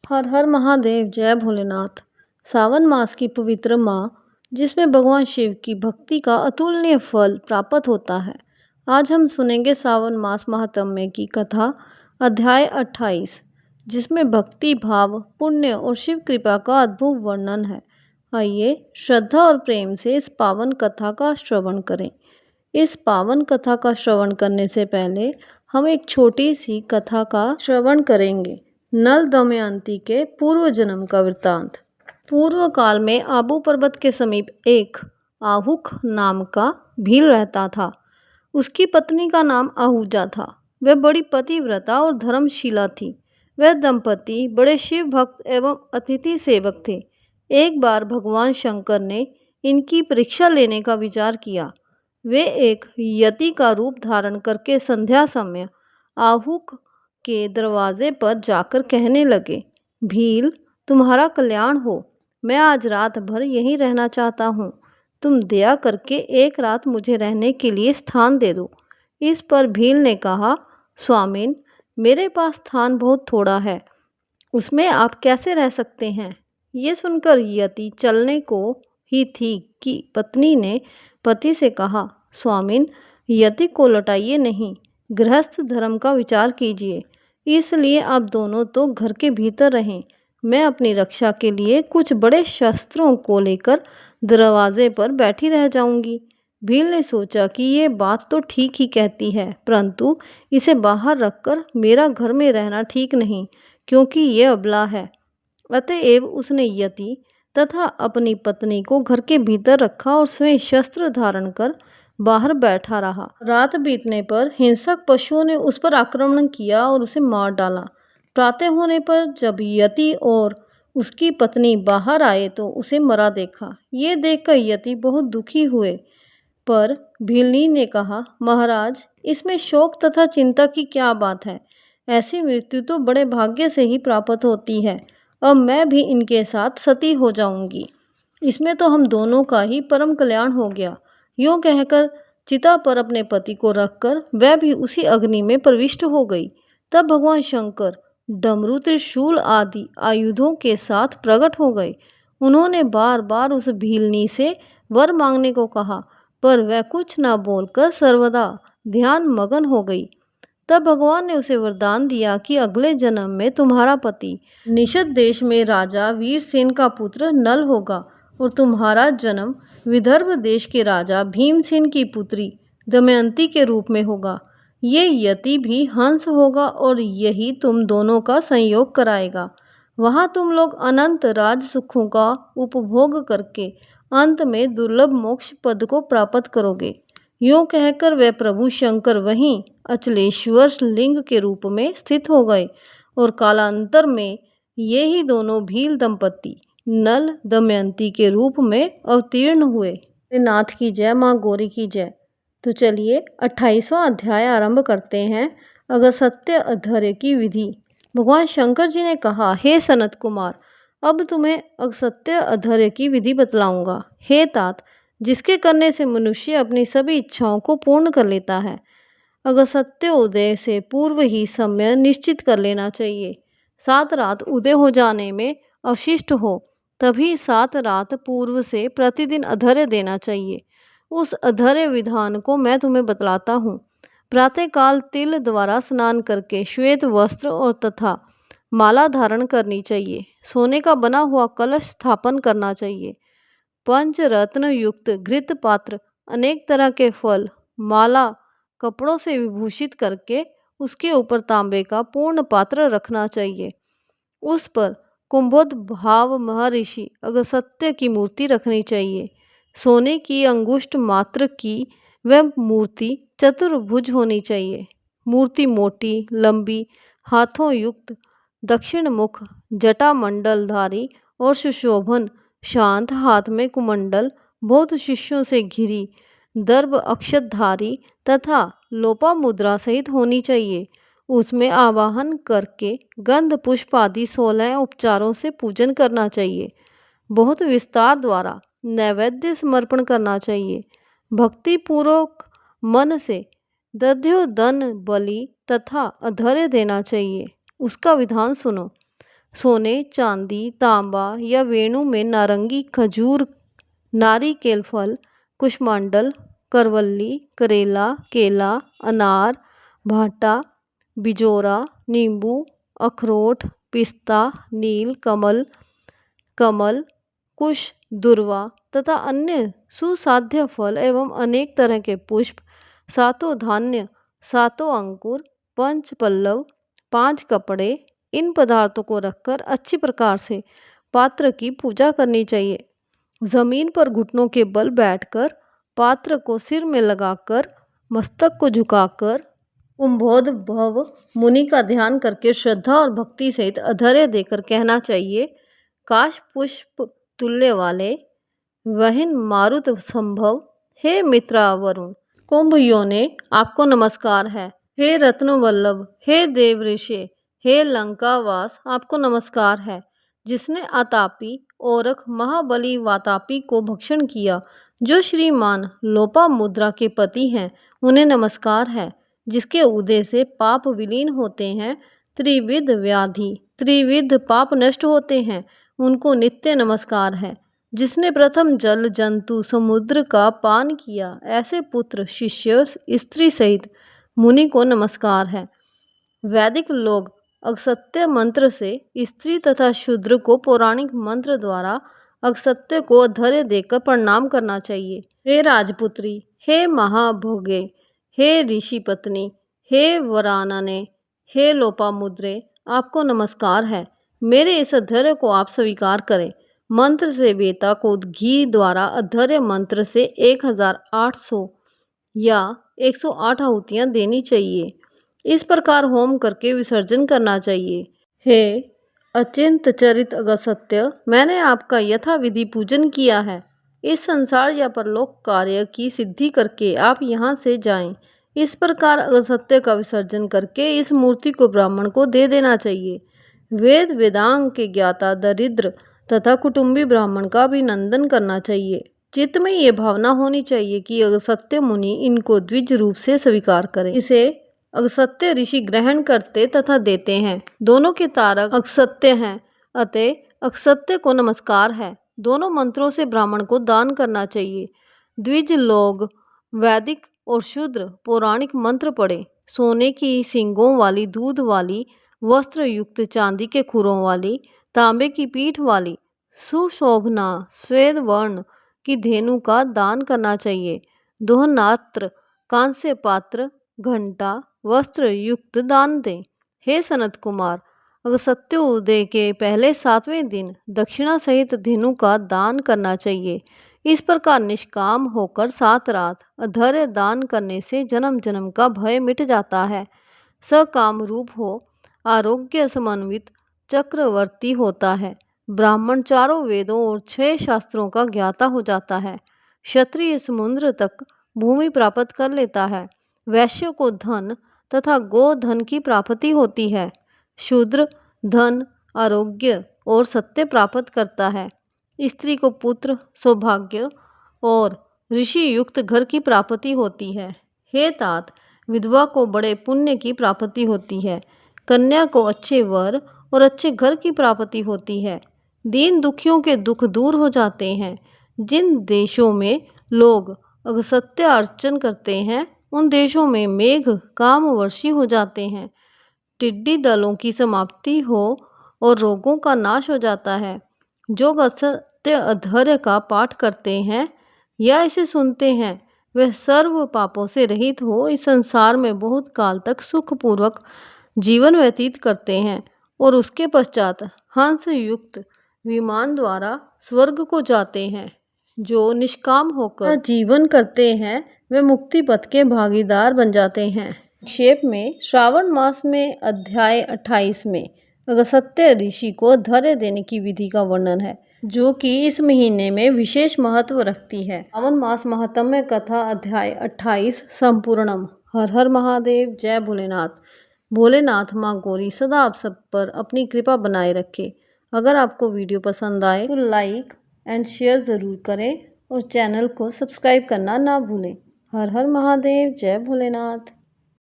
हर हर महादेव, जय भोलेनाथ। सावन मास की पवित्र माह, जिसमें भगवान शिव की भक्ति का अतुलनीय फल प्राप्त होता है। आज हम सुनेंगे सावन मास महात्म्य की कथा, अध्याय 28, जिसमें भक्ति भाव, पुण्य और शिव कृपा का अद्भुत वर्णन है। आइए श्रद्धा और प्रेम से इस पावन कथा का श्रवण करें। इस पावन कथा का श्रवण करने से पहले हम एक छोटी सी कथा का श्रवण करेंगे। नल दमयंती के पूर्व जन्म का वृत्तांत। पूर्व काल में आबू पर्वत के समीप एक आहुक नाम का भील रहता था। उसकी पत्नी का नाम आहूजा था। वह बड़ी पतिव्रता और धर्मशीला थी। वह दंपति बड़े शिव भक्त एवं अतिथि सेवक थे। एक बार भगवान शंकर ने इनकी परीक्षा लेने का विचार किया। वे एक यति का रूप धारण करके संध्या समय आहुक के दरवाजे पर जाकर कहने लगे, भील, तुम्हारा कल्याण हो। मैं आज रात भर यहीं रहना चाहता हूँ। तुम दया करके एक रात मुझे रहने के लिए स्थान दे दो। इस पर भील ने कहा, स्वामिन, मेरे पास स्थान बहुत थोड़ा है, उसमें आप कैसे रह सकते हैं। ये सुनकर यति चलने को ही थी कि पत्नी ने पति से कहा, स्वामिन, यति को लौटाइए नहीं, गृहस्थ धर्म का विचार कीजिए। इसलिए आप दोनों तो घर के भीतर रहें। मैं अपनी रक्षा के लिए कुछ बड़े शस्त्रों को लेकर दरवाजे पर बैठी रह जाऊंगी। भील ने सोचा कि ये बात तो ठीक ही कहती है, परंतु इसे बाहर रखकर मेरा घर में रहना ठीक नहीं, क्योंकि ये अबला है। अतएव उसने यति तथा अपनी पत्नी को घर के भीतर रखा और स्वयं शस्त्र धारण कर बाहर बैठा रहा। रात बीतने पर हिंसक पशुओं ने उस पर आक्रमण किया और उसे मार डाला। प्रातः होने पर जब यति और उसकी पत्नी बाहर आए तो उसे मरा देखा। ये देखकर यति बहुत दुखी हुए, पर भीलनी ने कहा, महाराज, इसमें शोक तथा चिंता की क्या बात है। ऐसी मृत्यु तो बड़े भाग्य से ही प्राप्त होती है। अब मैं भी इनके साथ सती हो जाऊंगी। इसमें तो हम दोनों का ही परम कल्याण हो गया। यूँ कहकर चिता पर अपने पति को रखकर वह भी उसी अग्नि में प्रविष्ट हो गई। तब भगवान शंकर डमरू, त्रिशूल आदि आयुधों के साथ प्रकट हो गए। उन्होंने बार बार उस भीलनी से वर मांगने को कहा, पर वह कुछ न बोलकर सर्वदा ध्यान मगन हो गई। तब भगवान ने उसे वरदान दिया कि अगले जन्म में तुम्हारा पति निषद देश में राजा वीरसेन का पुत्र नल होगा और तुम्हारा जन्म विदर्भ देश के राजा भीमसेन की पुत्री दमयंती के रूप में होगा। ये यति भी हंस होगा और यही तुम दोनों का संयोग कराएगा। वहाँ तुम लोग अनंत राज सुखों का उपभोग करके अंत में दुर्लभ मोक्ष पद को प्राप्त करोगे। यूँ कहकर वे प्रभु शंकर वहीं अचलेश्वर लिंग के रूप में स्थित हो गए और कालांतर में ये ही दोनों भील दंपति नल दमयंती के रूप में अवतीर्ण हुए। नाथ की जय, माँ गौरी की जय। तो चलिए 28वां अध्याय आरंभ करते हैं। अगस्त्य अध्वर्य की विधि। भगवान शंकर जी ने कहा, हे सनत कुमार, अब तुम्हें अगस्त्य अध्वर्य की विधि बतलाऊंगा। हे तात, जिसके करने से मनुष्य अपनी सभी इच्छाओं को पूर्ण कर लेता है। अगस्त्य उदय से पूर्व ही समय निश्चित कर लेना चाहिए। 7 रात उदय हो जाने में अवशिष्ट हो, तभी 7 रात पूर्व से प्रतिदिन अध्वर्य देना चाहिए। उस अध्वर्य विधान को मैं तुम्हें बतलाता हूँ। प्रातःकाल तिल द्वारा स्नान करके श्वेत वस्त्र और तथा माला धारण करनी चाहिए। सोने का बना हुआ कलश स्थापन करना चाहिए। पंचरत्न युक्त घृत पात्र, अनेक तरह के फल, माला कपड़ों से विभूषित करके उसके ऊपर तांबे का पूर्ण पात्र रखना चाहिए। उस पर कुंभोद्भाव महर्षि अगस्त्य की मूर्ति रखनी चाहिए। सोने की अंगुष्ठ मात्र की वह मूर्ति चतुर्भुज होनी चाहिए। मूर्ति मोटी, लंबी, हाथों युक्त, दक्षिण मुख, जटा मंडलधारी और सुशोभन, शांत, हाथ में कुमंडल, बहुत शिष्यों से घिरी, दर्भ अक्षतधारी तथा लोपा मुद्रा सहित होनी चाहिए। उसमें आवाहन करके गंध पुष्प आदि 16 उपचारों से पूजन करना चाहिए। बहुत विस्तार द्वारा नैवेद्य समर्पण करना चाहिए। भक्ति पूर्वक मन से दध्योदन बलि तथा अधर्य देना चाहिए। उसका विधान सुनो। सोने, चांदी, तांबा या वेणु में नारंगी, खजूर, नारिकेल फल, कुष्मांडल, करवल्ली, करेला, केला, अनार, भाटा, बिजोरा, नींबू, अखरोट, पिस्ता, नील कमल, कमल, कुश, दुर्वा तथा अन्य सुसाध्य फल एवं अनेक तरह के पुष्प, सातों धान्य, सातों अंकुर, पंच पल्लव, 5 कपड़े, इन पदार्थों को रखकर अच्छी प्रकार से पात्र की पूजा करनी चाहिए। जमीन पर घुटनों के बल बैठकर पात्र को सिर में लगाकर मस्तक को झुकाकर कुंभोद भव मुनि का ध्यान करके श्रद्धा और भक्ति सहित अधर्य देकर कहना चाहिए, काश पुष्प तुल्य वाले वहिन मारुत संभव, हे मित्रा वरुण। कुंभ योने आपको नमस्कार है। हे रत्न वल्लभ, हे देव ऋषि, हे लंकावास आपको नमस्कार है। जिसने आतापी ओरख महाबली वातापी को भक्षण किया, जो श्रीमान लोपामुद्रा के पति हैं, उन्हें नमस्कार है। जिसके उदय से पाप विलीन होते हैं, त्रिविध व्याधि त्रिविध पाप नष्ट होते हैं, उनको नित्य नमस्कार है। जिसने प्रथम जल जंतु समुद्र का पान किया, ऐसे पुत्र शिष्य स्त्री सहित मुनि को नमस्कार है। वैदिक लोग अगस्त्य मंत्र से स्त्री तथा शूद्र को पौराणिक मंत्र द्वारा अगस्त्य को धैर्य देकर प्रणाम करना चाहिए। हे राजपुत्री, हे महाभोगे, हे ऋषि पत्नी, हे वरानने, हे लोपामुद्रे आपको नमस्कार है। मेरे इस अधर्य को आप स्वीकार करें। मंत्र से वेता को घी द्वारा अधर्य मंत्र से 1800 या 108 आहुतियाँ देनी चाहिए। इस प्रकार होम करके विसर्जन करना चाहिए। हे अचिंत चरित अगस्त्य, मैंने आपका यथाविधि पूजन किया है। इस संसार या परलोक कार्य की सिद्धि करके आप यहाँ से जाएं। इस प्रकार अगस्त्य का विसर्जन करके इस मूर्ति को ब्राह्मण को दे देना चाहिए। वेद वेदांग के ज्ञाता दरिद्र तथा कुटुंबी ब्राह्मण का अभिनंदन करना चाहिए। चित्त में ये भावना होनी चाहिए कि अगस्त्य मुनि इनको द्विज रूप से स्वीकार करें। इसे अगस्त्य ऋषि ग्रहण करते तथा देते हैं। दोनों के तारक अगस्त्य हैं, अतः अगस्त्य को नमस्कार है। दोनों मंत्रों से ब्राह्मण को दान करना चाहिए। द्विज लोग वैदिक और शूद्र पौराणिक मंत्र पढ़े। सोने की सींगों वाली, दूध वाली, वस्त्र युक्त, चांदी के खुरों वाली, तांबे की पीठ वाली, सुशोभना श्वेत वर्ण की धेनु का दान करना चाहिए। दोहनात्र, कांस्य पात्र, घंटा, वस्त्र युक्त दान दें। हे सनत कुमार, अगस्त्य उदय के पहले 7वें दिन दक्षिणा सहित धेनु का दान करना चाहिए। इस प्रकार निष्काम होकर 7 रात अधर्य दान करने से जन्म जन्म का भय मिट जाता है। सकाम रूप हो, आरोग्य समन्वित, चक्रवर्ती होता है। ब्राह्मण 4 वेदों और 6 शास्त्रों का ज्ञाता हो जाता है। क्षत्रिय समुद्र तक भूमि प्राप्त कर लेता है। वैश्य को धन तथा गोधन की प्राप्ति होती है। शूद्र धन, आरोग्य और सत्य प्राप्त करता है। स्त्री को पुत्र, सौभाग्य और ऋषि युक्त घर की प्राप्ति होती है। हे तात, विधवा को बड़े पुण्य की प्राप्ति होती है। कन्या को अच्छे वर और अच्छे घर की प्राप्ति होती है। दीन दुखियों के दुख दूर हो जाते हैं। जिन देशों में लोग अगस्त्य अर्चन करते हैं, उन देशों में मेघ काम वर्षी हो जाते हैं। टिड्डी दलों की समाप्ति हो और रोगों का नाश हो जाता है। जो अगस्त्य अधर्य का पाठ करते हैं या इसे सुनते हैं, वे सर्व पापों से रहित हो इस संसार में बहुत काल तक सुखपूर्वक जीवन व्यतीत करते हैं और उसके पश्चात हंस युक्त विमान द्वारा स्वर्ग को जाते हैं। जो निष्काम होकर जीवन करते हैं, वे मुक्ति पथ के भागीदार बन जाते हैं। संक्षेप में, श्रावण मास में अध्याय 28 में अगस्त्य ऋषि को धैर्य देने की विधि का वर्णन है, जो कि इस महीने में विशेष महत्व रखती है। श्रावण मास महात्म्य कथा अध्याय 28 संपूर्णम। हर हर महादेव, जय भोलेनाथ। भोलेनाथ माँ गौरी सदा आप सब पर अपनी कृपा बनाए रखे। अगर आपको वीडियो पसंद आए तो लाइक एंड शेयर ज़रूर करें और चैनल को सब्सक्राइब करना ना भूलें। हर हर महादेव, जय भोलेनाथ।